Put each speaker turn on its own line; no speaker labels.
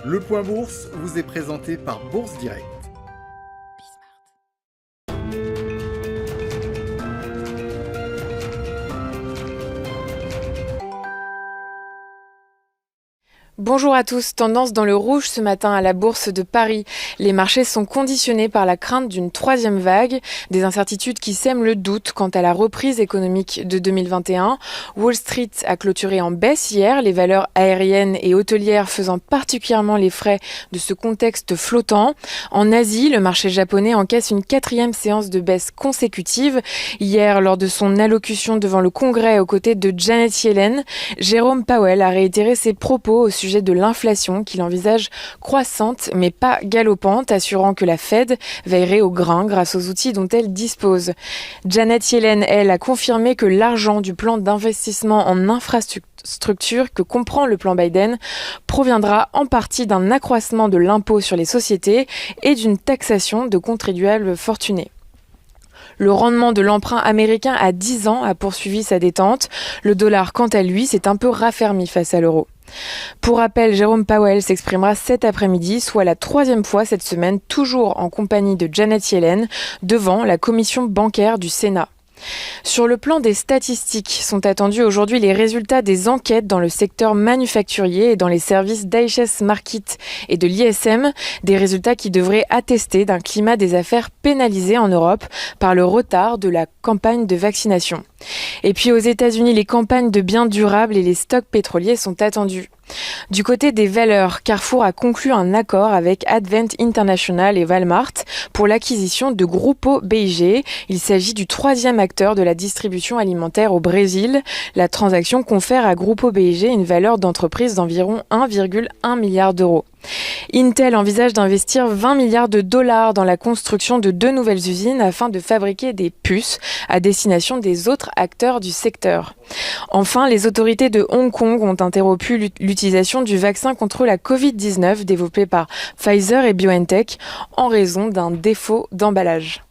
Le Point Bourse vous est présenté par Bourse Direct.
Bonjour à tous, tendance dans le rouge ce matin à la Bourse de Paris. Les marchés sont conditionnés par la crainte d'une troisième vague, des incertitudes qui sèment le doute quant à la reprise économique de 2021. Wall Street a clôturé en baisse hier, les valeurs aériennes et hôtelières faisant particulièrement les frais de ce contexte flottant. En Asie, le marché japonais encaisse une quatrième séance de baisse consécutive. Hier, lors de son allocution devant le Congrès aux côtés de Janet Yellen, Jérôme Powell a réitéré ses propos au sujet de l'inflation qu'il envisage croissante mais pas galopante, assurant que la Fed veillerait au grain grâce aux outils dont elle dispose. Janet Yellen, elle, a confirmé que l'argent du plan d'investissement en infrastructure que comprend le plan Biden proviendra en partie d'un accroissement de l'impôt sur les sociétés et d'une taxation de contribuables fortunés. Le rendement de l'emprunt américain à 10 ans a poursuivi sa détente. Le dollar, quant à lui, s'est un peu raffermi face à l'euro. Pour rappel, Jérôme Powell s'exprimera cet après-midi, soit la troisième fois cette semaine, toujours en compagnie de Janet Yellen, devant la commission bancaire du Sénat. Sur le plan des statistiques, sont attendus aujourd'hui les résultats des enquêtes dans le secteur manufacturier et dans les services d'IHS Markit et de l'ISM, des résultats qui devraient attester d'un climat des affaires pénalisé en Europe par le retard de la campagne de vaccination. Et puis aux États-Unis, les campagnes de biens durables et les stocks pétroliers sont attendus. Du côté des valeurs, Carrefour a conclu un accord avec Advent International et Walmart pour l'acquisition de Grupo BIG. Il s'agit du troisième acteur de la distribution alimentaire au Brésil. La transaction confère à Grupo BIG une valeur d'entreprise d'environ 1,1 milliard d'euros. Intel envisage d'investir 20 milliards de dollars dans la construction de 2 nouvelles usines afin de fabriquer des puces à destination des autres acteurs du secteur. Enfin, les autorités de Hong Kong ont interrompu l'utilisation du vaccin contre la Covid-19 développé par Pfizer et BioNTech en raison d'un défaut d'emballage.